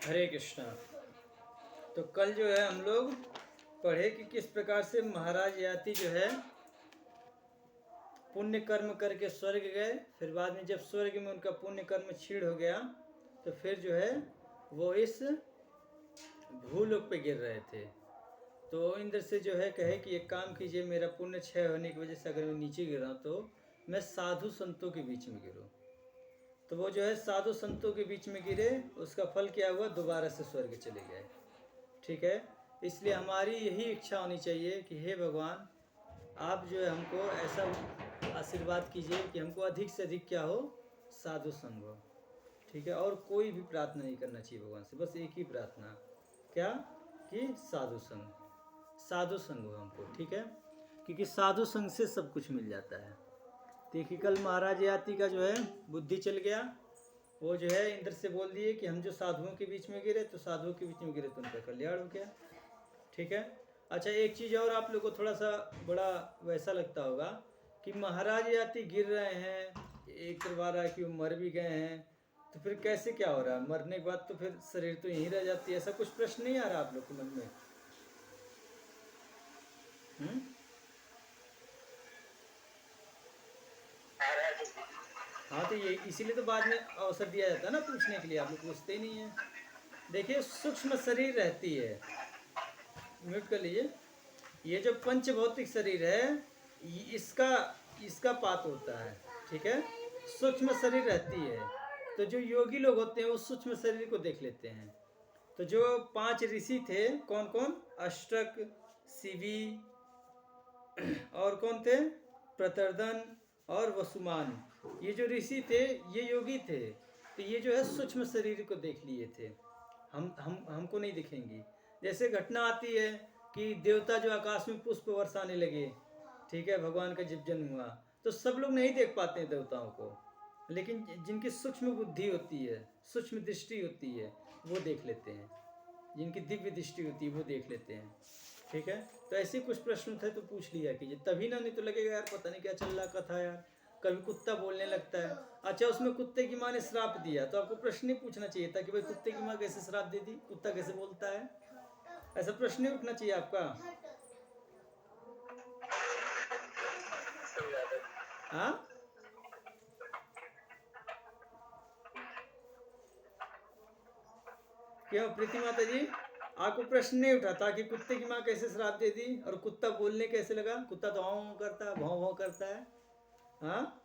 हरे कृष्णा। तो कल जो है हम लोग पढ़े कि किस प्रकार से महाराज याति जो है पुण्य कर्म करके स्वर्ग गए, फिर बाद में जब स्वर्ग में उनका पुण्य कर्म क्षीण हो गया तो फिर जो है वो इस भूलोक पे गिर रहे थे। तो इंद्र से जो है कहे कि एक काम कीजिए, मेरा पुण्य क्षय होने की वजह से अगर मैं नीचे गिरा तो मैं साधु संतों के बीच में गिरूँ। तो वो जो है साधु संतों के बीच में गिरे, उसका फल क्या हुआ, दोबारा से स्वर्ग चले गए। ठीक है, इसलिए हमारी यही इच्छा होनी चाहिए कि हे भगवान, आप जो है हमको ऐसा आशीर्वाद कीजिए कि हमको अधिक से अधिक क्या हो, साधु संग हो। ठीक है, और कोई भी प्रार्थना नहीं करना चाहिए भगवान से, बस एक ही प्रार्थना, क्या कि साधु संग हो हमको। ठीक है, क्योंकि साधु संग से सब कुछ मिल जाता है। देखिए कल महाराज याति का जो है बुद्धि चल गया, वो जो है इंद्र से बोल दिए कि हम जो साधुओं के बीच में गिरे तो साधुओं के बीच में गिरे तो उनका कल्याण हो गया। ठीक है, अच्छा एक चीज़ और आप लोग को थोड़ा सा बड़ा वैसा लगता होगा कि महाराज याति गिर रहे हैं, एक करवा रहा है कि वो मर भी गए हैं, तो फिर कैसे क्या हो रहा है, मरने के बाद तो फिर शरीर तो यहीं रह जाती है, ऐसा कुछ प्रश्न नहीं आ रहा आप लोग के मन में? हाँ, तो ये इसीलिए तो बाद में अवसर दिया जाता है ना पूछने के लिए, आप लोग पूछते ही नहीं है। देखिए सूक्ष्म शरीर रहती है, म्यूट कर लीजिए। ये जो पंच भौतिक शरीर है इसका इसका पात होता है। ठीक है, सूक्ष्म शरीर रहती है, तो जो योगी लोग होते हैं वो सूक्ष्म शरीर को देख लेते हैं। तो जो 5 ऋषि थे, कौन कौन, अष्टक, शिवी और कौन थे, प्रतर्दन और वसुमान, ये जो ऋषि थे ये योगी थे। तो ये जो है सूक्ष्म शरीर को देख लिए थे, हमको नहीं दिखेंगी। जैसे घटना आती है कि देवता जो आकाश में पुष्प बरसाने लगे, ठीक है, भगवान का जब जन्म हुआ, तो सब लोग नहीं देख पाते हैं देवताओं को, लेकिन जिनकी सूक्ष्म बुद्धि होती है, सूक्ष्म दृष्टि होती है, वो देख लेते हैं, जिनकी दिव्य दृष्टि होती है वो देख लेते हैं। ठीक है, तो ऐसे कुछ प्रश्न थे तो पूछ लिया कीजिए, तभी ना, नहीं तो लगेगा यार पता नहीं क्या चल रहा कथा यार, कभी कुत्ता बोलने लगता है। अच्छा, उसमें कुत्ते की माँ ने श्राप दिया, तो आपको प्रश्न नहीं पूछना चाहिए था कि भाई कुत्ते की माँ कैसे श्राप दे दी, कुत्ता कैसे बोलता है, ऐसा प्रश्न नहीं उठना चाहिए आपका। हाँ, क्यों प्रीति माता जी, आपको प्रश्न नहीं उठा था कि कुत्ते की माँ कैसे श्राप दे दी और कुत्ता बोलने कैसे लगा? कुत्ता तो हां करता है, भाव भाव करता है। हाँ,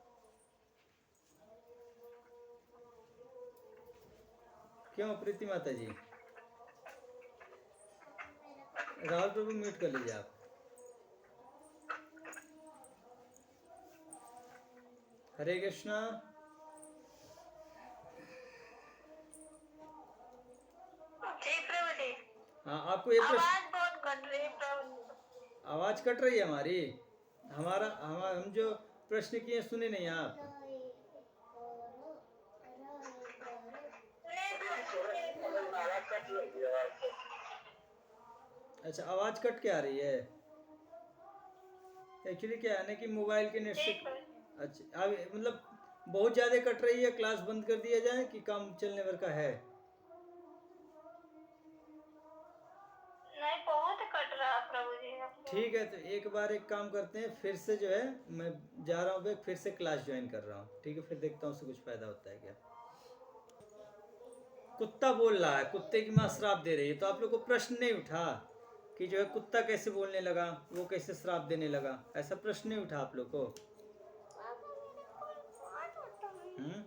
क्यों प्रीति माता जी? राहुल प्रभु म्यूट कर लीजिए आप। हरे कृष्णा। जी प्रभु जी। हाँ, आपको ये प्रश्न, आवाज बहुत कट रही है प्रभु। आवाज कट रही है हमारी, हम जो प्रश्न किए सुने नहीं आप? अच्छा, आवाज कट के आ रही है। एक्चुअली क्या है ना कि मोबाइल के नेट से, अच्छा अब मतलब बहुत ज़्यादा कट रही है, क्लास बंद कर दिया जाए कि काम चलने भर का है? नहीं, बहुत कट रहा प्रभु जी। ठीक है, तो एक बार एक काम करते हैं, फिर से जो है मैं जा रहा हूँ, फिर से क्लास ज्वाइन कर रहा हूँ। ठीक है, फिर देखता हूँ उससे कुछ फायदा होता है क्या। कुत्ता बोल रहा है, कुत्ते की माँ श्राप दे रही है, तो आप लोग को प्रश्न नहीं उठा कि जो है कुत्ता कैसे बोलने लगा, वो कैसे श्राप देने लगा, ऐसा प्रश्न नहीं उठा आप लोग को? हम्म,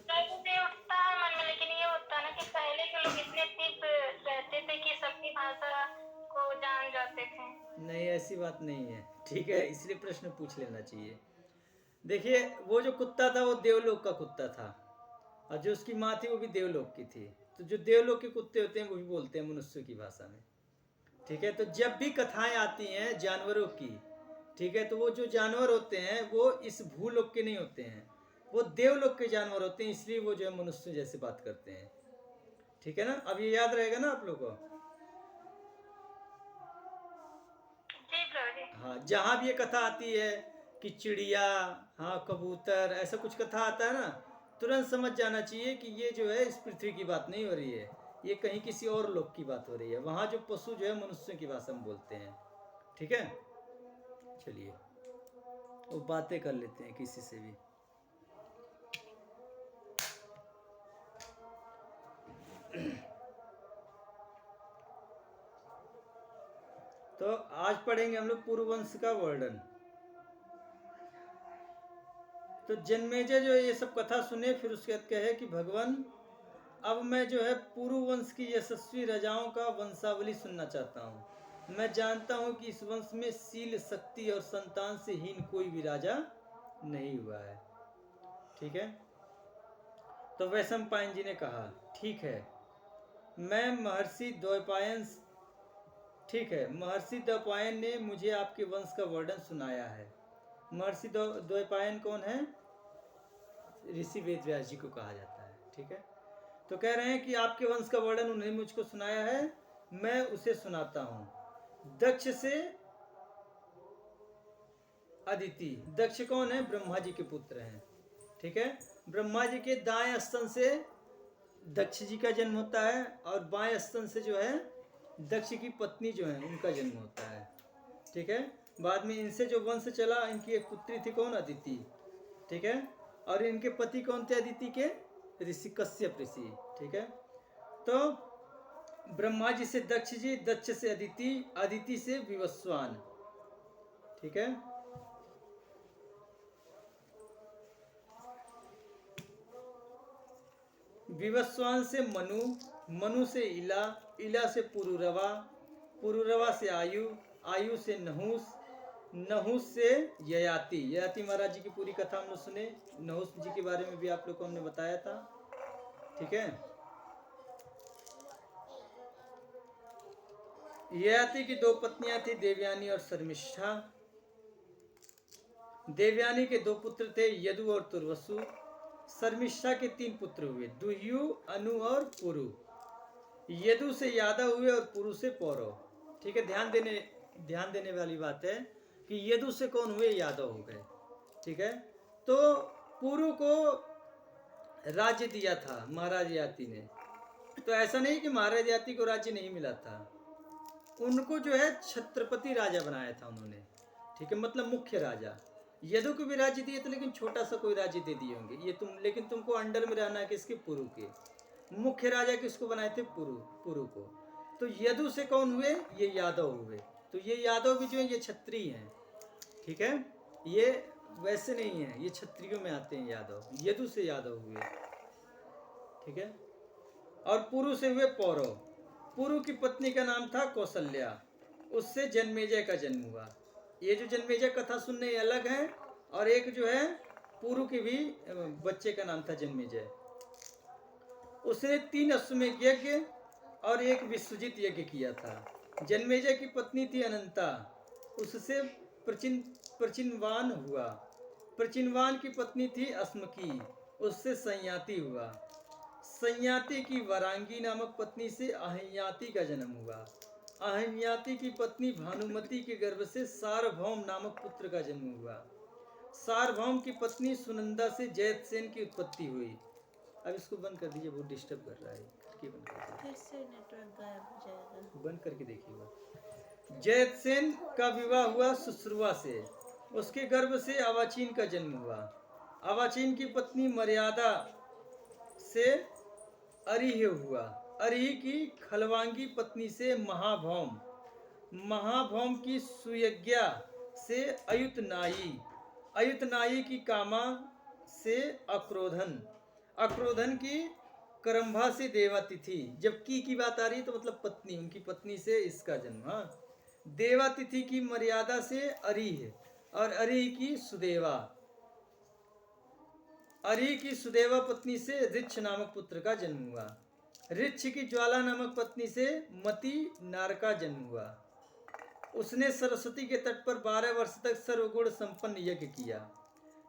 प्रभु जी उठता है मन में, लेकिन ये होता है ना कि पहले के लोग इतने तीव्र रहते थे कि सबकी भाषा को जान जाते थे। नहीं ऐसी बात नहीं है। ठीक है, इसलिए प्रश्न पूछ लेना चाहिए। देखिए वो जो कुत्ता था वो देवलोक का कुत्ता था, और जो उसकी माँ थी वो भी देवलोक की थी। तो जो देवलोक के कुत्ते होते हैं वो भी बोलते हैं मनुष्य की भाषा में। ठीक है, तो जब भी कथाएं आती हैं जानवरों की, ठीक है, तो वो जो जानवर होते हैं वो इस भूलोक के नहीं होते हैं, वो देवलोक के जानवर होते हैं, इसलिए वो जो है मनुष्य जैसे बात करते हैं। ठीक है ना, अब ये याद रहेगा ना आप लोग को? जी प्रभु जी। हाँ, जहाँ भी ये कथा आती है कि चिड़िया, हाँ कबूतर, ऐसा कुछ कथा आता है ना, तुरंत समझ जाना चाहिए कि ये जो है इस पृथ्वी की बात नहीं हो रही है, ये कहीं किसी और लोक की बात हो रही है। वहाँ जो पशु जो है मनुष्यों की भाषा में बोलते हैं। ठीक है, चलिए वो बातें कर लेते हैं किसी से भी। तो आज पढ़ेंगे हम लोग पुरुवंश का वर्णन। तो जन्मेजय जो ये सब कथा सुने, फिर उसके बाद कहे कि भगवान अब मैं जो है पुरुवंश की यशस्वी राजाओं का वंशावली सुनना चाहता हूँ। मैं जानता हूँ कि इस वंश में शील, शक्ति और संतान से हीन कोई भी राजा नहीं हुआ है। ठीक है, तो वैशंपायन जी ने कहा ठीक है, मैं महर्षि द्वैपायन ठीक है, महर्षि द्वैपायन ने मुझे आपके वंश का वर्णन सुनाया है। महर्षि द्वैपायन कौन है? ऋषि वेदव्यास जी को कहा जाता है। ठीक है, तो कह रहे हैं कि आपके वंश का वर्णन उन्होंने मुझको सुनाया है, मैं उसे सुनाता हूँ। दक्ष से अदिति, दक्ष कौन है? ब्रह्मा जी के पुत्र हैं। ठीक है, ब्रह्मा जी के दाएं स्तन से दक्ष जी का जन्म होता है, और बाएं स्तन से जो है दक्ष की पत्नी जो है उनका जन्म होता है। ठीक है, बाद में इनसे जो वंश चला, इनकी एक पुत्री थी कौन? अदिति। ठीक है, और इनके पति कौन थे अदिति के? ऋषि कश्यप ऋषि। ठीक है, तो ब्रह्मा जी से दक्ष जी, दक्ष से अदिति, अदिति से विवस्वान। ठीक है, विवस्वान से मनु, मनु से इला, इला से पुरुरवा, पुरुरवा से आयु, आयु से नहुस, नहुस से ययाति। ययाति महाराज जी की पूरी कथा हम लोग सुने, नहुस जी के बारे में भी आप लोग को हमने बताया था। ठीक है, ययाति की दो पत्नियां थी, देवयानी और शर्मिष्ठा। देवयानी के दो पुत्र थे, यदु और तुर्वसु। शर्मिष्ठा के तीन पुत्र हुए, दुह्यु, अनु और पुरु। यदु से यादव हुए और पुरु से पौरव। ठीक है, ध्यान देने वाली बात है कि यदु से कौन हुए? यादव हो गए। ठीक है, तो पुरु को राज्य दिया था महाराज याति ने। तो ऐसा नहीं कि महाराज याति को राज्य नहीं मिला था, उनको जो है छत्रपति राजा बनाया था उन्होंने। ठीक है, मतलब मुख्य राजा। यदु को भी राज्य दिए थे, लेकिन छोटा सा कोई राज्य दे दिए होंगे ये तुम, लेकिन तुमको अंडर में रहना है किसके? पुरु के। मुख्य राजा किसको बनाए थे? पुरु को। तो यदु से कौन हुए? ये यादव हुए। तो ये यादव भी जो है ये क्षत्रिय हैं। ठीक है, ये वैसे नहीं है, ये क्षत्रियों में आते हैं यादव। यदु से यादव हुए। ठीक है, और पुरु से हुए पौरव। पुरु की पत्नी का नाम था कौशल्या, उससे जन्मेजय का जन्म हुआ। ये जो जन्मेजय कथा सुनने अलग है, और एक जो है पुरु के भी बच्चे का नाम था जन्मेजय। उसने 3 अश्वमेध यज्ञ और एक विश्वजित यज्ञ किया था। जन्मेजय की पत्नी थी अनंता, उससे प्रचिनवान हुआ। प्रचिनवान की पत्नी थी अस्मकी, उससे संयाति हुआ। संयाति की वरांगी नामक पत्नी से अहन्याति का जन्म हुआ। अहन्याति की पत्नी भानुमति के गर्भ से सार्वभौम नामक पुत्र का जन्म हुआ। सार्वभौम की पत्नी सुनंदा से जयतसेन की उत्पत्ति हुई। अब इसको बंद कर दीजिए, बहुत डिस्टर्ब कर रहा है। बंद कर फिर से नेटवर्क गायब हो जाएगा। बंद करके देखिएगा। जयतसेन का विवाह हुआ सुश्रुवा से, उसके गर्भ से अवाचीन का जन्म हुआ। अवाचीन की पत्नी मर्यादा से अरिह हुआ। अरिह की खलवांगी पत्नी से महाभौम, महाभौम की सुयज्ञा से अयुतनाई, अयुतनाई की कामा से अक्रोधन, अक्रोधन की करम्भा से देवातिथि। जब की बात आ रही है तो मतलब पत्नी, उनकी पत्नी से इसका जन्म। हाँ, देवातिथि की मर्यादा से अरिह, और अरिह की सुदेवा, अरिह की सुदेवा पत्नी से ऋक्ष नामक पुत्र का जन्म हुआ। ऋक्ष की ज्वाला नामक पत्नी से मति नार का जन्म हुआ। उसने सरस्वती के तट पर 12 वर्ष तक सर्वगुण संपन्न यज्ञ किया।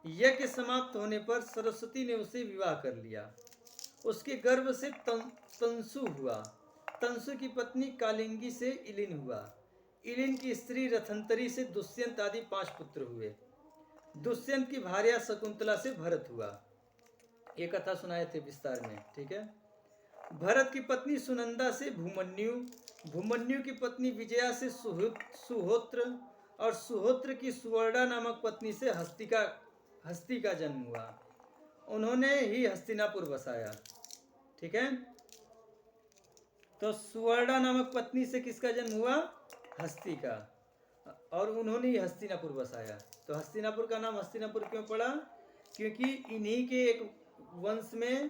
यज्ञ समाप्त होने पर सरस्वती ने उसे विवाह कर लिया। उसके गर्भ से तंसु हुआ। तंसु की पत्नी कालिंगी से इलिन हुआ। इलिन की स्त्री रथंतरी से दुष्यंत आदि 5 पुत्र हुए। दुष्यंत की भार्या शकुंतला से भरत हुआ। ये कथा सुनाए थे विस्तार में, ठीक है। भरत की पत्नी सुनंदा से भूमन्यु, भूमन्यु की पत्नी विजया से सुहोत्र, और सुहोत्र की सुवर्णा नामक पत्नी से हस्ती का जन्म हुआ। उन्होंने ही हस्तिनापुर बसाया, ठीक है। तो सुवर्णा नामक पत्नी से किसका जन्म हुआ? हस्ती का, और उन्होंने ही हस्तिनापुर बसाया। तो हस्तिनापुर का नाम हस्तिनापुर क्यों पड़ा? क्योंकि इन्हीं के एक वंश में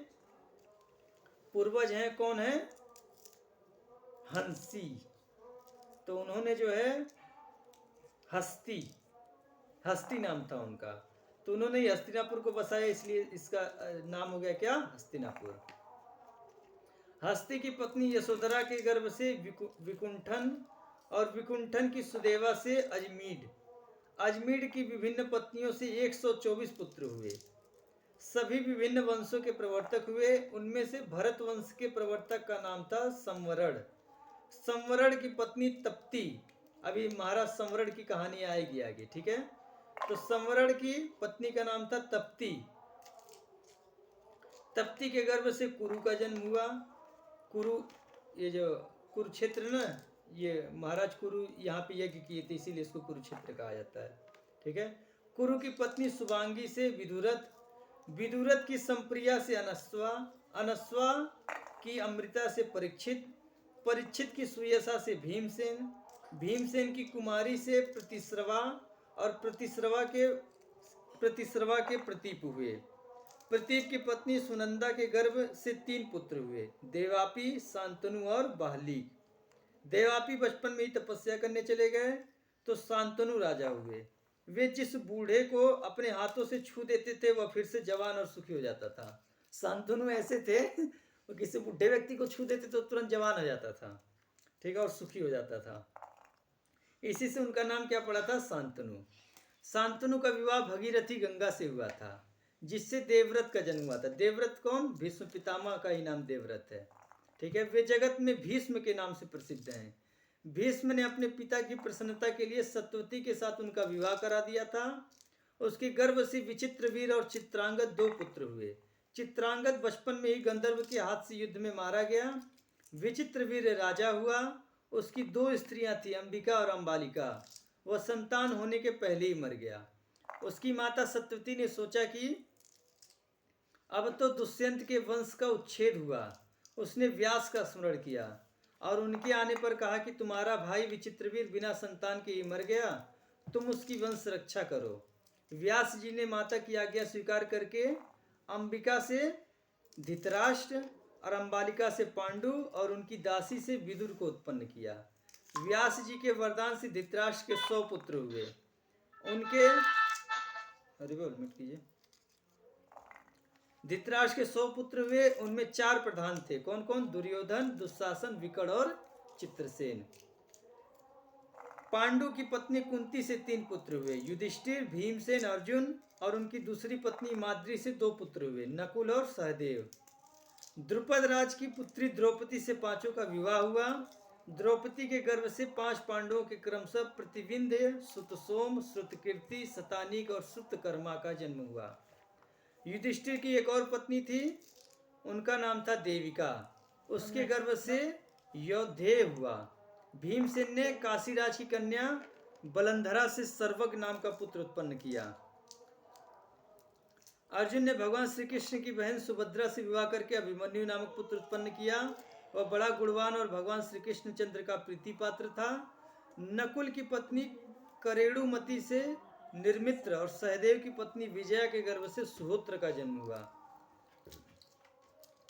पूर्वज हैं, कौन है? हंसी। तो उन्होंने जो है हस्ती नाम था उनका, तो उन्होंने ही हस्तिनापुर को बसाया, इसलिए इसका नाम हो गया क्या? हस्तिनापुर। हस्ती की पत्नी यशोधरा के गर्भ से विकुंठन, और विकुंठन की सुदेवा से अजमीड की विभिन्न पत्नियों से 124 पुत्र हुए। सभी विभिन्न वंशों के प्रवर्तक हुए। उनमें से भरत वंश के प्रवर्तक का नाम था संवरण। संवरण की पत्नी तप्ती, अभी महाराज संवरण की कहानी आएगी आगे, ठीक है। तो संवरण की पत्नी का नाम था तप्ती। तप्ती के गर्भ से कुरु का जन्म हुआ। कुरु, ये जो कुरुक्षेत्र ना, ये महाराज कुरु यहाँ पे यज्ञ किए थे, इसीलिए इसको कुरुक्षेत्र कहा जाता है, ठीक है। कुरु की पत्नी सुबांगी से विदुरथ, विदुरथ की संप्रिया से अनस्वा, अनस्वा की अमृता से परीक्षित, परीक्षित की सुयसा से भीमसेन, भीमसेन की कुमारी से प्रतिस्रवा, और प्रतिस्रवा के प्रतीप हुए। प्रतीप की पत्नी सुनंदा के गर्भ से 3 पुत्र हुए, देवापी, शांतनु और बाहलीक। देवापी बचपन में ही तपस्या करने चले गए, तो शांतनु राजा हुए। वे जिस बूढ़े को अपने हाथों से छू देते थे वह फिर से जवान और सुखी हो जाता था। शांतनु ऐसे थे, वो किसी बूढ़े व्यक्ति को छू देते तो तुरंत जवान हो जाता था, ठीक है, और सुखी हो जाता था। इसी से उनका नाम क्या पड़ा था? शांतनु। शांतनु का विवाह भगीरथी गंगा से हुआ था, जिससे देवव्रत का जन्म हुआ था। देवव्रत कौन? भीष्म पितामह का ही नाम देवव्रत है, ठीक है। वे जगत में भीष्म के नाम से प्रसिद्ध हैं। भीष्म ने अपने पिता की प्रसन्नता के लिए सत्यवती के साथ उनका विवाह करा दिया था। उसके गर्भ से विचित्रवीर और चित्रांगद 2 पुत्र हुए। चित्रांगद बचपन में ही गंधर्व के हाथ से युद्ध में मारा गया। विचित्रवीर राजा हुआ। उसकी 2 स्त्रियां थी, अंबिका और अंबालिका। वह संतान होने के पहले ही मर गया। उसकी माता सत्यवती ने सोचा कि अब तो दुष्यंत के वंश का उच्छेद हुआ। उसने व्यास का स्मरण किया और उनके आने पर कहा कि तुम्हारा भाई विचित्रवीर बिना संतान के ही मर गया, तुम उसकी वंश रक्षा करो। व्यास जी ने माता की आज्ञा स्वीकार करके अंबिका से धृतराष्ट्र और अंबालिका से पांडु और उनकी दासी से विदुर को उत्पन्न किया। व्यास जी के वरदान से धृतराष्ट्र के 100 पुत्र हुए। उनके मिट कीजिए। धृतराष्ट्र के 100 पुत्र हुए, उनमें 4 प्रधान थे। कौन कौन? दुर्योधन, दुशासन, विकट और चित्रसेन। पांडु की पत्नी कुंती से 3 पुत्र हुए, युधिष्ठिर, भीमसेन, अर्जुन, और उनकी दूसरी पत्नी माद्री से 2 पुत्र हुए, नकुल और सहदेव। द्रुपद राज की पुत्री द्रौपदी से 5 का विवाह हुआ। द्रौपदी के गर्भ से 5 पांडवों के क्रमशः प्रतिविंध्य, श्रुतसोम, श्रुतकीर्ति, शतानीक और श्रुतकर्मा का जन्म हुआ। युधिष्ठिर की एक और पत्नी थी, उनका नाम था देविका। उसके गर्भ से यौधेय हुआ। भीमसेन ने काशीराज की कन्या बलंधरा से सर्वज्ञ नाम का पुत्र उत्पन्न किया। अर्जुन ने भगवान श्री कृष्ण की बहन सुभद्रा से विवाह करके अभिमन्यु नामक पुत्र उत्पन्न किया। वह बड़ा गुणवान और भगवान श्री कृष्ण चंद्र का प्रीति पात्र था। नकुल की पत्नी करेणुमती से निर्मित्र और सहदेव की पत्नी विजया के गर्भ से सुहोत्र का जन्म हुआ।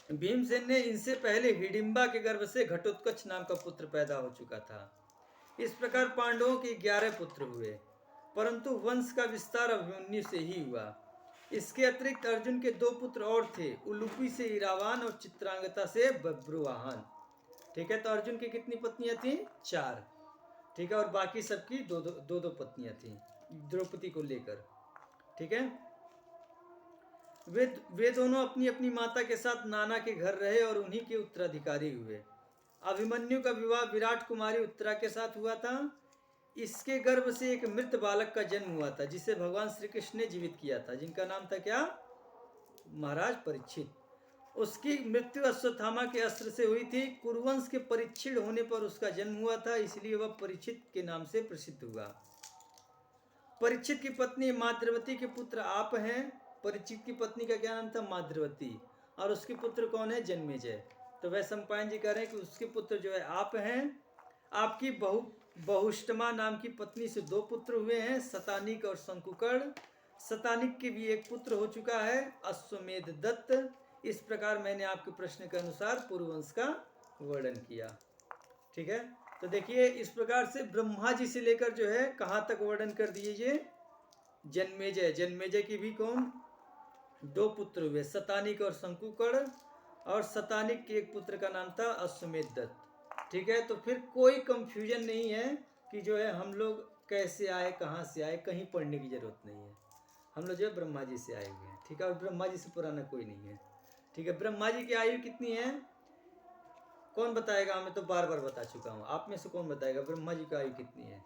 भीमसेन ने इनसे पहले हिडिंबा के गर्भ से घटोत्कच नाम का पुत्र पैदा हो चुका था। इस प्रकार पांडवों के 11 पुत्र हुए, परंतु वंश का विस्तार अभिमन्यु से ही हुआ। इसके अतिरिक्त अर्जुन के 2 पुत्र और थे, उलूपी से इरावान और चित्रांगता से बब्रुवाहन। ठीक है, तो अर्जुन की कितनी पत्नियां थी? 4। ठीक है, और बाकी सबकी दो पत्नियां थी द्रौपदी को लेकर। ठीक है, वे दोनों अपनी अपनी माता के साथ नाना के घर रहे और उन्हीं के उत्तराधिकारी हुए। अभिमन्यु का विवाह विराट कुमारी उत्तरा के साथ हुआ था। इसके गर्भ से एक मृत बालक का जन्म हुआ था, जिसे भगवान श्री कृष्ण ने जीवित किया था, जिनका नाम था क्या? महाराज परीक्षित। उसकी मृत्यु अश्वत्थामा के अस्त्र से हुई थी। कुरुवंश के परीक्षित होने पर उसका जन्म हुआ था, इसलिए वह परीक्षित के नाम से प्रसिद्ध हुआ। परीक्षित की पत्नी माद्रवती के पुत्र आप हैं। परीक्षित की पत्नी का क्या नाम था? माद्रवती। और उसके पुत्र कौन है? जन्मेजय। तो वैशंपायन जी कह रहे हैं कि उसके पुत्र जो है आप हैं। आपकी बहुष्टमा नाम की पत्नी से 2 पुत्र हुए हैं, शतानिक और शंकुकर्ण। शतानिक के भी एक पुत्र हो चुका है, अश्वमेध दत्त। इस प्रकार मैंने आपके प्रश्न के अनुसार पूर्ववंश का वर्णन किया। ठीक है, तो देखिए इस प्रकार से ब्रह्मा जी से लेकर जो है कहाँ तक वर्णन कर दिए ये जन्मेजय। जन्मेजय की भी कौन? 2 पुत्र हुए, शतानिक और शंकुकर्ण। और शतानिक के एक पुत्र का नाम था अश्वमेध दत्त। ठीक है, तो फिर कोई कंफ्यूजन नहीं है कि जो है हम लोग कैसे आए, कहाँ से आए, कहीं पढ़ने की जरूरत नहीं है। हम लोग जो है ब्रह्मा जी से आए हुए हैं। ठीक है, और ब्रह्मा जी से पुराना कोई नहीं है। ठीक है, ब्रह्मा जी की आयु कितनी है? कौन बताएगा? मैं तो बार बार बता चुका हूँ। आप में से कौन बताएगा ब्रह्मा जी की आयु कितनी है?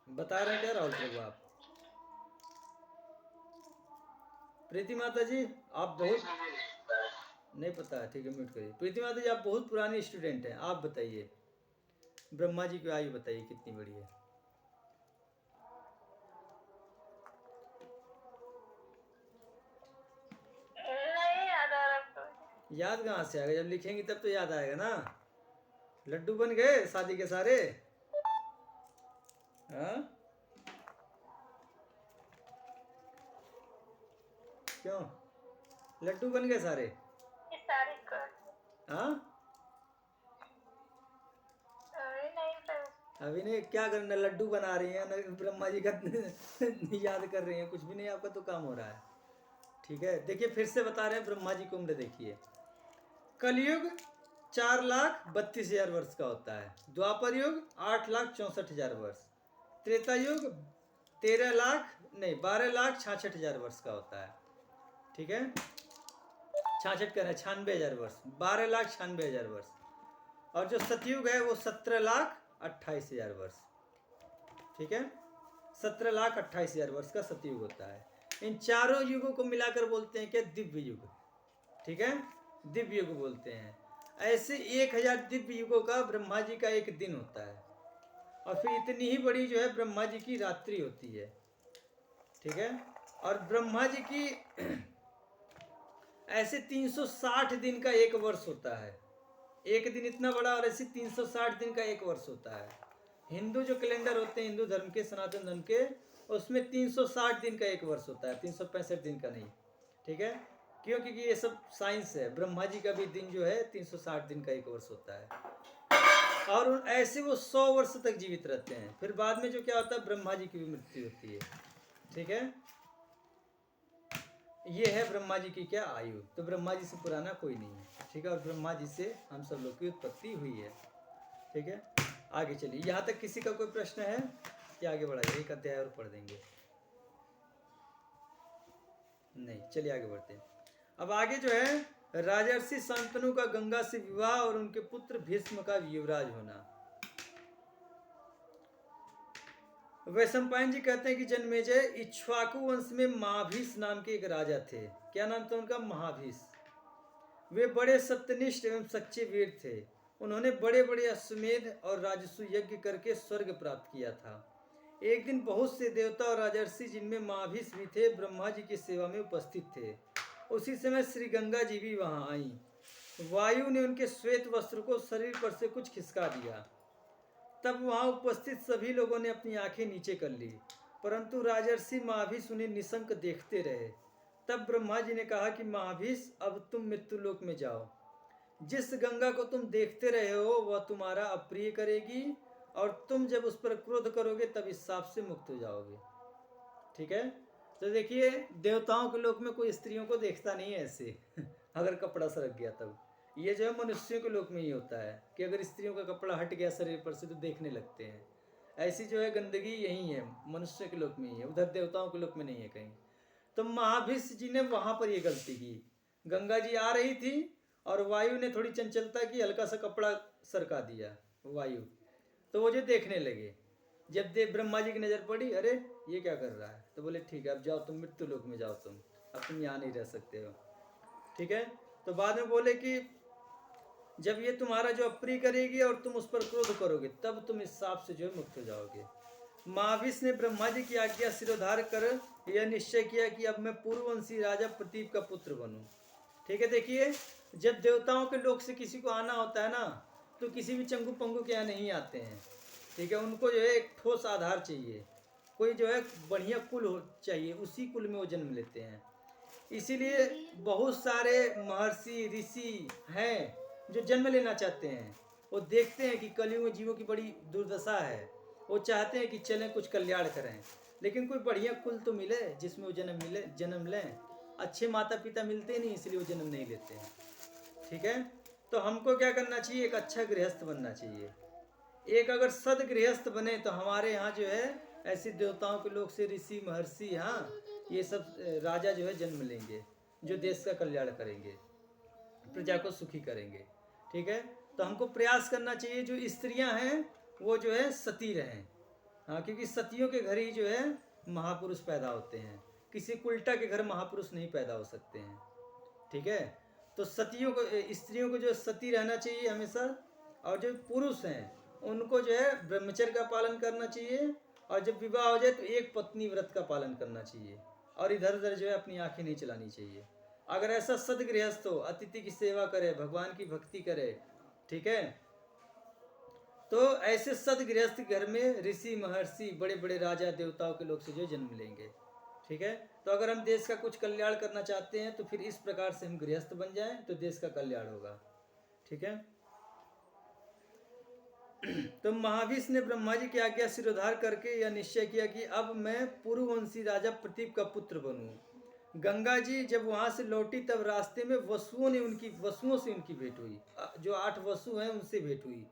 बता रहे हैं क्या राहुल प्रभु आप? प्रीति माता जी आप बहुत नहीं पता है। ठीक है, म्यूट करिए। प्रीति माता जी आप बहुत पुरानी स्टूडेंट हैं, आप बताइए ब्रह्मा जी की आयु बताइए कितनी बड़ी है? नहीं याद आ रहा तो। याद कहाँ से आएगा? जब लिखेंगी तब तो याद आएगा ना। लड्डू बन गए शादी के सारे? हाँ, क्यों लड्डू बन गए सारे? इस तारीख को हाँ, अभी नहीं तो। अभी नहीं। क्या करना, लड्डू बना रही हैं ना, ब्रह्मा जी का याद कर रही हैं? कुछ भी नहीं, आपका तो काम हो रहा है। ठीक है, देखिए फिर से बता रहे हैं ब्रह्मा जी की उम्र देखिए। कलयुग 4,32,000 वर्ष का होता है। द्वापर युग 8,64,000 वर्ष। त्रेता युग 12,66,000 वर्ष का होता है। ठीक है, 66 कह रहे हैं, 96,000 वर्ष, 12,96,000 वर्ष। और जो सतयुग है वो 17,28,000 वर्ष। ठीक है, 17,28,000 वर्ष का सतयुग होता है। इन चारों युगों को मिलाकर बोलते हैं क्या? दिव्य युग। ठीक है, दिव्य युग बोलते हैं। ऐसे 1,000 दिव्य युगों का ब्रह्मा जी का एक दिन होता है। और फिर इतनी ही बड़ी जो है ब्रह्मा जी की रात्रि होती है। ठीक है, और ब्रह्मा जी की ऐसे 360 दिन का एक वर्ष होता है। एक दिन इतना बड़ा, और ऐसे 360 दिन का एक वर्ष होता है। हिंदू जो कैलेंडर होते हैं, हिंदू धर्म के, सनातन धर्म के, उसमें 360 दिन का एक वर्ष होता है, 365 दिन का नहीं। ठीक है, क्यों? क्योंकि ये सब साइंस है। ब्रह्मा जी का भी दिन जो है 360 दिन का एक वर्ष होता है। और ऐसे वो 100 वर्ष तक जीवित रहते हैं। फिर बाद में जो क्या होता है, ब्रह्मा जी की भी मृत्यु होती है। ठीक है, ये है ब्रह्मा जी की क्या आयु। तो ब्रह्मा जी से पुराना कोई नहीं है। ठीक है, और ब्रह्मा जी से हम सब लोग की उत्पत्ति हुई है। ठीक है, आगे चलिए। यहाँ तक किसी का कोई प्रश्न है या आगे बढ़ाइए? एक अध्याय और पढ़ देंगे। नहीं, चलिए आगे बढ़ते हैं। अब आगे जो है राजर्षि शांतनु का गंगा से विवाह और उनके पुत्र भीष्म का युवराज होना। वैशंपायन जी कहते हैं कि जन्मेजय इक्ष्वाकु वंश में महाभीष नाम के एक राजा थे। क्या नाम था उनका? महाभीष। वे बड़े सत्यनिष्ठ एवं सच्चे वीर थे। उन्होंने बड़े बड़े अश्वमेध और राजसु यज्ञ करके स्वर्ग प्राप्त किया था। एक दिन बहुत से देवता और राजर्षि, जिनमें महाभीष भी थे, ब्रह्मा जी की सेवा में उपस्थित थे। उसी समय श्री गंगा जी भी वहां आईं। वायु ने उनके श्वेत वस्त्र को शरीर पर से कुछ खिसका दिया। तब वहां उपस्थित सभी लोगों ने अपनी आंखें नीचे कर ली, परंतु राजर्षि महाभीष उन्हें निशंक देखते रहे। तब ब्रह्मा जी ने कहा कि महाभीष, अब तुम मृत्युलोक में जाओ। जिस गंगा को तुम देखते रहे हो वह तुम्हारा अप्रिय करेगी, और तुम जब उस पर क्रोध करोगे तब इस शाप से मुक्त हो जाओगे। ठीक है, तो देखिए देवताओं के लोक में कोई स्त्रियों को देखता नहीं है ऐसे अगर कपड़ा सरक गया तब। ये जो है मनुष्यों के लोक में ही होता है कि अगर स्त्रियों का कपड़ा हट गया शरीर पर से तो देखने लगते हैं। ऐसी जो है गंदगी यही है, मनुष्य के लोक में ही है, उधर देवताओं के लोक में नहीं है कहीं। तो महाभीष जी ने वहां पर ये गलती की। गंगा जी आ रही थी और वायु ने थोड़ी चंचलता की, हल्का सा कपड़ा सरका दिया वायु। तो तो वो जो देखने लगे, जब देव ब्रह्मा जी की नजर पड़ी, अरे ये क्या कर रहा है, तो बोले ठीक है अब जाओ तुम मृत्यु लोक में जाओ, अब तुम यहाँ नहीं रह सकते हो। ठीक है, तो बाद में बोले कि जब ये तुम्हारा जो अप्रिय करेगी और तुम उस पर क्रोध करोगे तब तुम इस शाप से जो है मुक्त हो जाओगे। महाविष ने ब्रह्मा जी की आज्ञा सिरोधार कर यह निश्चय किया कि अब मैं पूर्ववंशी राजा प्रतीप का पुत्र बनूं। ठीक है, देखिए जब देवताओं के लोक से किसी को आना होता है ना, तो किसी भी चंगू पंगू के यहाँ नहीं आते हैं। ठीक है, उनको जो है एक ठोस आधार चाहिए, कोई जो है बढ़िया कुल हो चाहिए, उसी कुल में वो जन्म लेते हैं। इसीलिए बहुत सारे महर्षि ऋषि हैं जो जन्म लेना चाहते हैं। वो देखते हैं कि कलयुग में जीवों की बड़ी दुर्दशा है, वो चाहते हैं कि चलें कुछ कल्याण करें, लेकिन कोई बढ़िया कुल तो मिले जिसमें वो जन्म लें। अच्छे माता पिता मिलते नहीं, इसलिए वो जन्म नहीं लेते हैं। ठीक है, तो हमको क्या करना चाहिए, एक अच्छा गृहस्थ बनना चाहिए। एक अगर सद गृहस्थ बने तो हमारे यहाँ जो है ऐसे देवताओं के लोग से ऋषि महर्षि, हाँ ये सब राजा जो है जन्म लेंगे, जो देश का कल्याण करेंगे, प्रजा को सुखी करेंगे। ठीक है, तो हमको प्रयास करना चाहिए जो स्त्रियां हैं वो जो है सती रहें। हाँ, क्योंकि सतियों के घर ही जो है महापुरुष पैदा होते हैं, किसी उल्टा के घर महापुरुष नहीं पैदा हो सकते हैं। ठीक है, तो सतियों को, स्त्रियों को जो सती रहना चाहिए हमेशा, और जो पुरुष हैं उनको जो है ब्रह्मचर्य का पालन करना चाहिए, और जब विवाह हो जाए तो एक पत्नी व्रत का पालन करना चाहिए, और इधर उधर जो है अपनी आंखें नहीं चलानी चाहिए। अगर ऐसा सदगृहस्थ हो, अतिथि की सेवा करे, भगवान की भक्ति करे, ठीक है, तो ऐसे सदगृहस्थ घर में ऋषि महर्षि बड़े बड़े राजा देवताओं के लोग से जो जन्म लेंगे। ठीक है, तो अगर हम देश का कुछ कल्याण करना चाहते हैं तो फिर इस प्रकार से हम गृहस्थ बन जाएं तो देश का कल्याण होगा। ठीक है, तो महाविष ने ब्रह्मा जी की आज्ञा सिरोधार करके यह निश्चय किया कि अब मैं पूर्ववंशी राजा प्रतीप का पुत्र बनूं। गंगा जी जब वहां से लौटी तब रास्ते में वसुओं से उनकी भेंट हुई। जो 8 वसु हैं उनसे भेंट हुई।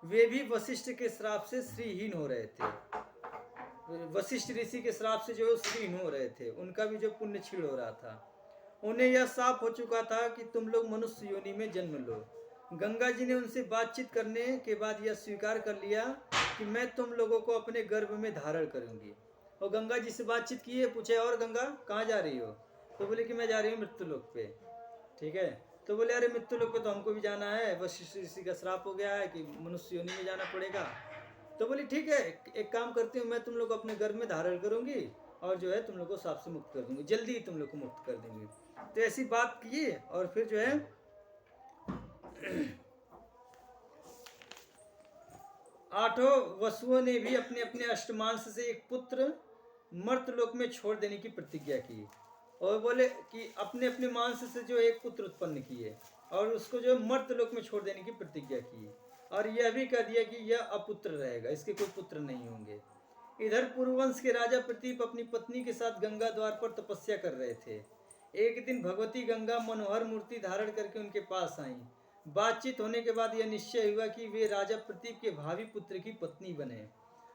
वे भी वशिष्ठ के श्राप से श्रीहीन हो रहे थे। वशिष्ठ ऋषि के श्राप से जो श्रीहीन हो रहे थे, उनका भी जो पुण्य क्षीण हो रहा था। उन्हें यह शाप हो चुका था कि तुम लोग मनुष्य योनि में जन्म लो। गंगा जी ने उनसे बातचीत करने के बाद यह स्वीकार कर लिया कि मैं तुम लोगों को अपने गर्भ में धारण करूंगी। और गंगा जी से बातचीत किए, पूछे और गंगा कहाँ जा रही हो, तो बोले कि मैं जा रही हूँ मृत्यु लोक पे। ठीक है, तो बोले अरे मृत्यु लोक पे तो हमको भी जाना है, वशिष्ठ ऋषि का श्राप हो गया है कि मनुष्य योनि में जाना पड़ेगा। तो बोली ठीक है, एक काम करती हूँ, मैं तुम लोग को अपने गर्भ में धारण करूंगी और जो है तुम लोग को शाप से मुक्त कर दूंगी, जल्दी ही तुम लोग को मुक्त कर देंगे। तो ऐसी बात की, और फिर जो है 8 वसुओं ने भी अपने अपने अष्टमांश से एक पुत्र मर्तलोक में छोड़ देने की प्रतिज्ञा की, और बोले कि अपने अपने मांस से जो एक पुत्र उत्पन्न किए और उसको जो मर्तलोक में छोड़ देने की प्रतिज्ञा की, और यह भी कह दिया कि यह अपुत्र रहेगा, इसके कोई पुत्र नहीं होंगे। इधर पूर्ववंश के राजा प्रतीप अपनी पत्नी के साथ गंगा द्वार पर तपस्या कर रहे थे। एक दिन भगवती गंगा मनोहर मूर्ति धारण करके उनके पास आईं। बातचीत होने के बाद यह निश्चय हुआ कि वे राजा प्रतीप के भावी पुत्र की पत्नी बने।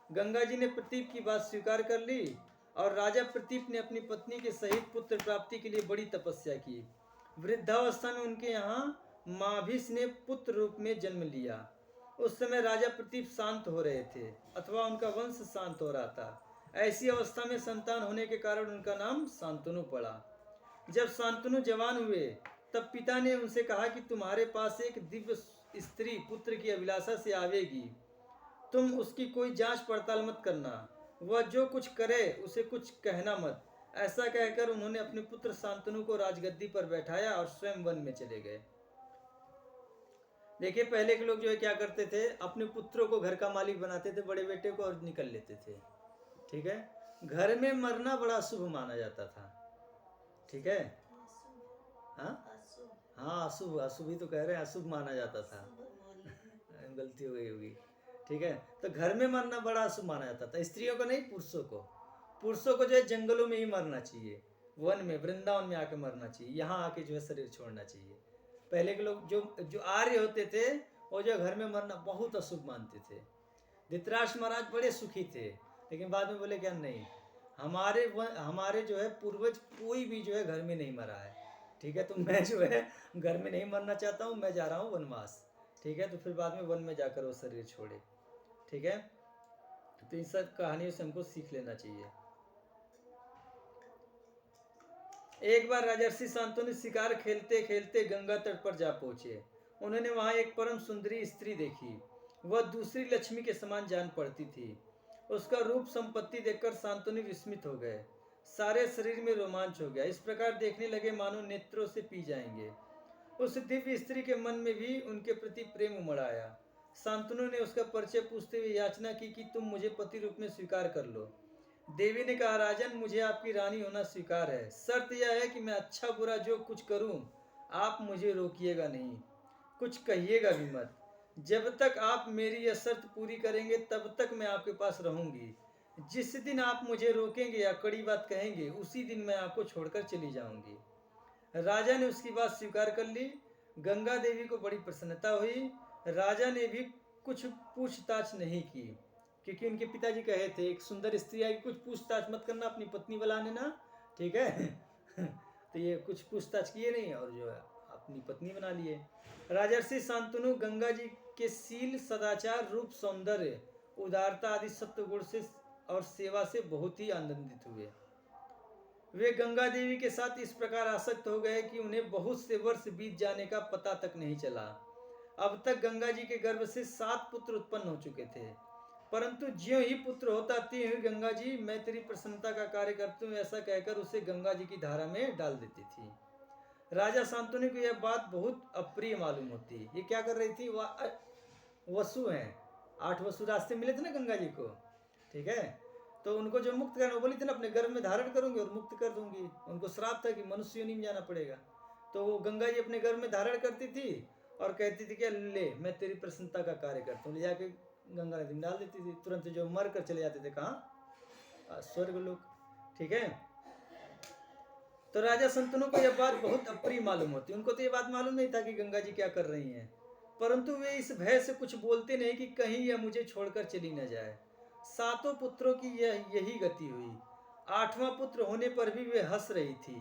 गंगा जी ने प्रतीप की बात स्वीकार कर ली, और राजा प्रतीप ने अपनी पत्नी के सहित पुत्र प्राप्ति के लिए बड़ी तपस्या की। वृद्धावस्था में उनके यहाँ महाभिष ने पुत्र रूप में जन्म लिया। उस समय राजा प्रतीप शांत हो रहे थे, अथवा उनका वंश शांत हो रहा था। ऐसी अवस्था में संतान होने के कारण उनका नाम शांतनु पड़ा। जब शांतनु जवान हुए तब पिता ने उनसे कहा कि तुम्हारे पास एक दिव्य स्त्री पुत्र की अभिलाषा से आवेगी, तुम उसकी कोई जांच पड़ताल मत करना, वह जो कुछ करे उसे कुछ कहना मत। ऐसा कहकर उन्होंने अपने पुत्र शांतनु को राजगद्दी पर बैठाया और स्वयं वन में चले गए। देखिए पहले के लोग जो है क्या करते थे, अपने पुत्रों को घर का मालिक बनाते थे, बड़े बेटे को, और निकल लेते थे। ठीक है, घर में मरना बड़ा शुभ माना जाता था। ठीक है, हाँ हाँ, अशुभ, अशुभ ही तो कह रहे हैं, अशुभ माना जाता था। गलती हो गई होगी। ठीक है, तो घर में मरना बड़ा अशुभ माना जाता था। स्त्रियों को नहीं, पुरुषों को। पुरुषों को जो है जंगलों में ही मरना चाहिए, वन में, वृंदावन में आके मरना चाहिए, यहाँ आके जो है शरीर छोड़ना चाहिए। पहले के लोग जो आर्य होते थे वो जो घर में मरना बहुत अशुभ मानते थे। धृतराष्ट्र महाराज बड़े सुखी थे, लेकिन बाद में बोले क्या नहीं, हमारे जो है पूर्वज कोई भी जो है घर में नहीं मरा है। ठीक है, तो मैं जो है घर में नहीं मरना चाहता हूँ, मैं जा रहा हूँ वनवास। ठीक है, तो फिर बाद में वन में जाकर वो शरीर छोड़े। ठीक है, तो इन सब कहानियों से हमको सीख लेना चाहिए। एक बार राजर्षि शांतनु शिकार खेलते खेलते गंगा तट पर जा पहुंचे। उन्होंने वहां एक परम सुंदरी स्त्री देखी। वह दूसरी लक्ष्मी के समान जान पड़ती थी। उसका रूप संपत्ति देखकर शांतनु विस्मित हो गए। सारे शरीर में रोमांच हो गया। इस प्रकार देखने लगे मानो नेत्रों से पी जाएंगे। उस दिव्य स्त्री के मन में भी उनके प्रति प्रेम उमड़ आया। शांतनु ने उसका परिचय पूछते हुए याचना की कि तुम मुझे पति रूप में स्वीकार कर लो। देवी ने कहा, राजन, मुझे आपकी रानी होना स्वीकार है। शर्त यह है कि मैं अच्छा बुरा जो कुछ करूं, आप मुझे रोकिएगा नहीं, कुछ कहिएगा भी मत। जब तक आप मेरी यह शर्त पूरी करेंगे तब तक मैं आपके पास रहूंगी। जिस दिन आप मुझे रोकेंगे या कड़ी बात कहेंगे, उसी दिन मैं आपको छोड़कर चली जाऊंगी। राजा ने उसकी बात स्वीकार कर ली। गंगा देवी को बड़ी प्रसन्नता हुई। राजा ने भी कुछ पूछताछ नहीं की, क्योंकि उनके पिताजी कहे थे एक सुंदर स्त्री आएगी, कुछ पूछताछ मत करना, अपनी पत्नी बुला लेना, ठीक है। तो ये कुछ पूछताछ किए नहीं और जो है अपनी पत्नी बना लिए। राजर्षि शांतनु गंगा जी के शील, सदाचार, रूप, सौंदर्य, उदारता आदि सत्व गुण से और सेवा से बहुत ही आनंदित हुए। वे गंगा देवी के साथ इस प्रकार आसक्त हो गए कि उन्हें बहुत से वर्ष बीत जाने का पता तक नहीं चला। अब तक गंगा जी के गर्भ से 7 पुत्र उत्पन्न हो चुके थे, परंतु ज्यों ही पुत्र होता त्यों ही गंगा जी, मैं तेरी प्रसन्नता का कार्य करती हूँ, ऐसा कहकर उसे गंगा जी की धारा में डाल देती थी। राजा शांतनु को यह बात बहुत अप्रिय मालूम होती। ये क्या कर रही थी? वसु हैं, 8 वसु रास्ते मिले थे ना गंगा जी को, ठीक है। तो उनको जो मुक्त करना, बोली थी ना अपने गर्भ में धारण करूंगी और मुक्त कर दूंगी। उनको श्राप था कि मनुष्य योनि में जाना पड़ेगा। तो वो गंगा जी अपने गर्भ में धारण करती थी और कहती थी कि ले, मैं तेरी प्रसन्नता का कार्य करता हूँ। ले जाके गंगा नदी में डाल देती थी। तुरंत जो मर कर चले जाते थे कहाँ? स्वर्ग लोक, ठीक है। तो राजा शांतनु को यह बात बहुत अप्रिय मालूम होती। उनको तो यह बात मालूम नहीं था कि गंगा जी क्या कर रही हैं, परंतु वे इस भय से कुछ बोलते नहीं कि कहीं यह मुझे छोड़कर चली न जाए। 7 पुत्रों की यही गति हुई। 8वां पुत्र होने पर भी वे हंस रही थी।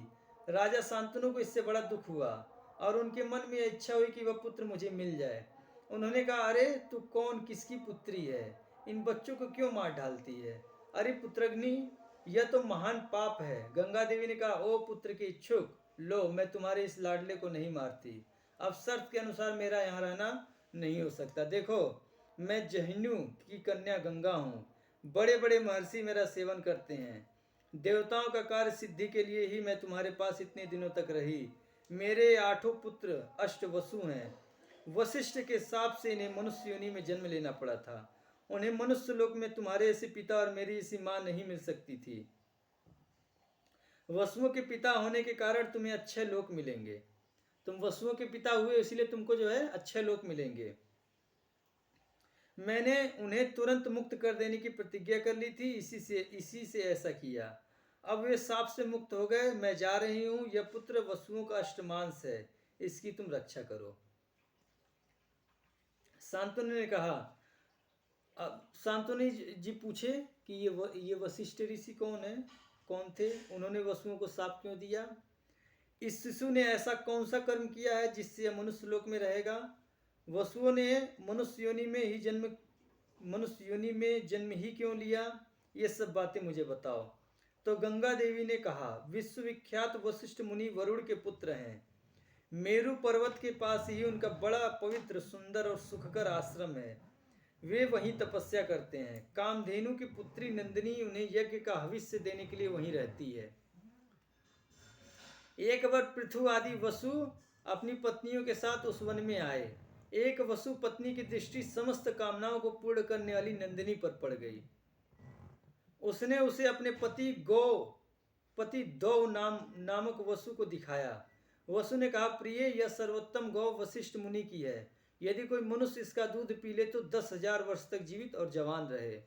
राजा शांतनु को इससे बड़ा दुख हुआ और उनके मन में इच्छा हुई कि वह पुत्र मुझे मिल जाए। उन्होंने कहा, अरे तू कौन, किसकी पुत्री है? इन बच्चों को क्यों मार डालती है? अरे पुत्रग्नि, यह तो महान पाप है। गंगा देवी ने कहा, ओ पुत्र के इच्छुक, लो, मैं तुम्हारे इस लाडले को नहीं मारती। अब शर्त के अनुसार मेरा यहाँ रहना नहीं हो सकता। देखो, मैं जहन्यू की कन्या गंगा हूँ। बड़े बड़े महर्षि मेरा सेवन करते हैं। देवताओं का कार्य सिद्धि के लिए ही मैं तुम्हारे पास इतने दिनों तक रही। मेरे 8 पुत्र अष्टवसु हैं। वशिष्ठ के शाप से इन्हें मनुष्य योनि में जन्म लेना पड़ा था। उन्हें मनुष्य लोक में तुम्हारे ऐसे पिता और मेरी ऐसी माँ नहीं मिल सकती थी। वसुओं के पिता होने के कारण तुम्हें अच्छे लोक मिलेंगे। तुम वसुओं के पिता हुए, इसलिए तुमको जो है अच्छे लोक मिलेंगे। मैंने उन्हें तुरंत मुक्त कर देने की प्रतिज्ञा कर ली थी, इसी से ऐसा किया। अब वे शाप से मुक्त हो गए। मैं जा रही हूँ। यह पुत्र वसुओं का अष्टमांश है, इसकी तुम रक्षा करो। शांतनु ने कहा। अब शांतनु जी पूछे कि ये वशिष्ठ ऋषि कौन थे? उन्होंने वसुओं को शाप क्यों दिया? इस शिशु ने ऐसा कौन सा कर्म किया है जिससे यह मनुष्य लोक में रहेगा? वसुओं ने मनुष्य योनि में जन्म ही क्यों लिया? ये सब बातें मुझे बताओ। तो गंगा देवी ने कहा, विश्वविख्यात वशिष्ठ मुनि वरुण के पुत्र हैं। मेरु पर्वत के पास ही उनका बड़ा पवित्र, सुंदर और सुखकर आश्रम है। वे वहीं तपस्या करते हैं। कामधेनु की पुत्री नंदिनी उन्हें यज्ञ का हविष्य देने के लिए वहीं रहती है। एक बार पृथु आदि वसु अपनी पत्नियों के साथ उस वन में आए। एक वसु पत्नी की दृष्टि समस्त कामनाओं को पूर्ण करने वाली नंदिनी पर पड़ गई। उसने उसे अपने पति दौ नामक वसु को दिखाया। वसु ने कहा, प्रिय, यह सर्वोत्तम गौ वशिष्ठ मुनि की है। यदि कोई मनुष्य इसका दूध पी ले तो 10,000 वर्ष तक जीवित और जवान रहे।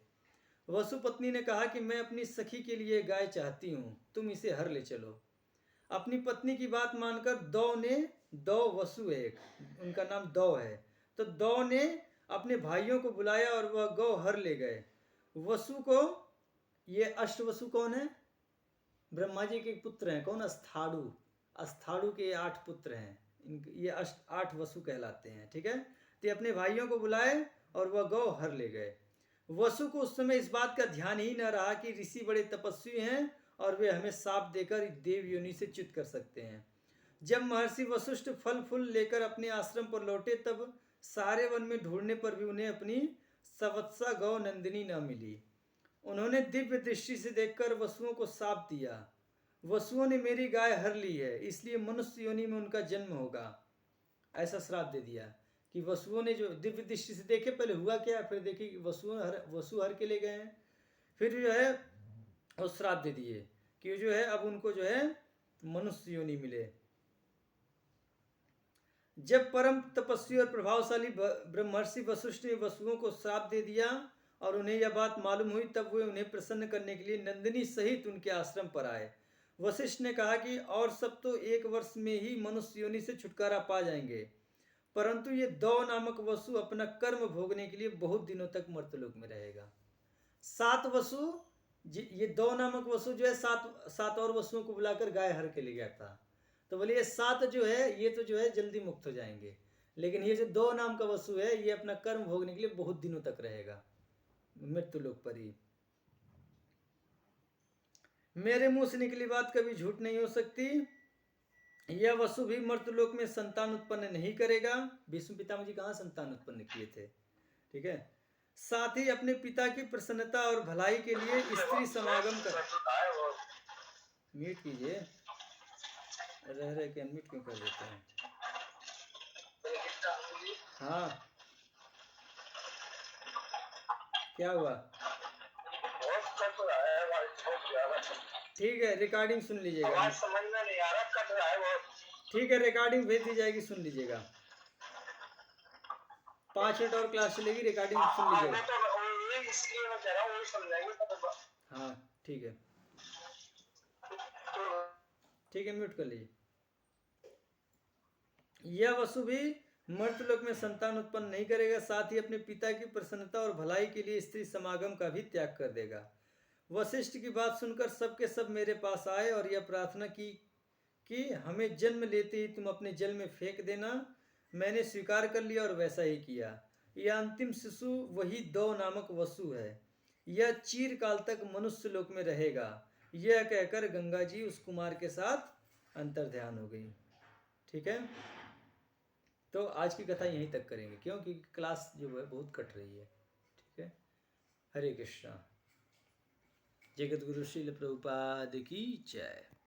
वसु पत्नी ने कहा कि मैं अपनी सखी के लिए गाय चाहती हूँ, तुम इसे हर ले चलो। अपनी पत्नी की बात मानकर दौ वसु, एक उनका नाम दौ है, तो दौ ने अपने भाइयों को बुलाया और वह गौ हर ले गए। वसु को, ये अष्टवसु कौन है? ब्रह्मा जी के पुत्र हैं। कौन? अस्थाड़ु के 8 पुत्र हैं। ये 8 वसु कहलाते हैं, ठीक है। तो अपने भाइयों को बुलाए और वह गौ हर ले गए। वसु को उस समय इस बात का ध्यान ही न रहा कि ऋषि बड़े तपस्वी हैं और वे हमें शाप देकर देव योनि से च्युत कर सकते हैं। जब महर्षि वशिष्ठ फल फूल लेकर अपने आश्रम पर लौटे तब सारे वन में ढूंढने पर भी उन्हें अपनी सवत्सा गौ नंदिनी न मिली। उन्होंने दिव्य दृष्टि से देखकर वसुओं को शाप दिया, वसुओं ने मेरी गाय हर ली है, इसलिए मनुष्य योनि में उनका जन्म होगा। ऐसा श्राप दे दिया कि वसुओं ने जो दिव्य दृष्टि से देखे, पहले हुआ क्या, फिर देखे कि वसु हर के ले गए हैं, फिर जो है वो श्राप दे दिए कि जो है अब उनको जो है मनुष्य योनि मिले। जब परम तपस्वी और प्रभावशाली ब्रह्मर्षि वशिष्ठ ने वसुओं को श्राप दे दिया और उन्हें यह बात मालूम हुई, तब वे उन्हें प्रसन्न करने के लिए नंदिनी सहित उनके आश्रम पर आए। वशिष्ठ ने कहा कि और सब तो 1 वर्ष में ही मनुष्य योनि से छुटकारा पा जाएंगे, परंतु ये दौ नामक वसु अपना कर्म भोगने के लिए बहुत दिनों तक मर्तलोक में रहेगा। 7 वसु, ये दौ नामक वसु जो है 7 और वसुओं को बुलाकर गाय हर के ले गया था, तो बोले ये 7 जो है ये तो जो है जल्दी मुक्त हो जाएंगे, लेकिन ये जो 2 नाम का वसु है ये अपना कर्म भोगने के लिए बहुत दिनों तक रहेगा मृत्यु लोक पर ही। मेरे मुंह से निकली बात कभी झूठ नहीं हो सकती। यह वसु भी मर्त्यलोक में संतान उत्पन्न नहीं करेगा। विष्णु पितामह जी कहाँ संतान उत्पन्न किए थे, ठीक है। साथ ही अपने पिता की प्रसन्नता और भलाई के लिए स्त्री समागम कर, म्यूट कीजिए, रह के अनम्यूट क्यों कर देते हैं। हाँ क्या हुआ, ठीक है रिकॉर्डिंग सुन लीजिएगा, समझ में नहीं आ रहा, कट रहा है बहुत। ठीक है रिकॉर्डिंग भेज दी जाएगी, सुन लीजिएगा। 5 मिनट और क्लास चलेगी, रिकॉर्डिंग सुन लीजिएगा। इसलिए मैं कह रहा हूँ वही समझाएंगे। हाँ ठीक है, ठीक है म्यूट कर लीजिए। यह वसु भी मर्त्यलोक में संतान उत्पन्न नहीं करेगा, साथ ही अपने पिता की प्रसन्नता और भलाई के लिए स्त्री समागम का भी त्याग कर देगा। वशिष्ठ की बात सुनकर सबके सब मेरे पास आए और यह प्रार्थना की कि हमें जन्म लेते ही तुम अपने जल में फेंक देना। मैंने स्वीकार कर लिया और वैसा ही किया। यह अंतिम शिशु वही दौ नामक वसु है, यह चिरकाल तक मनुष्य लोक में रहेगा। यह कहकर गंगा जी उस कुमार के साथ अंतर ध्यान हो गई। ठीक है, तो आज की कथा यहीं तक करेंगे क्योंकि क्लास जो है बहुत कट रही है। ठीक है, हरे कृष्णा। जगत गुरु श्रील प्रभुपाद की जय।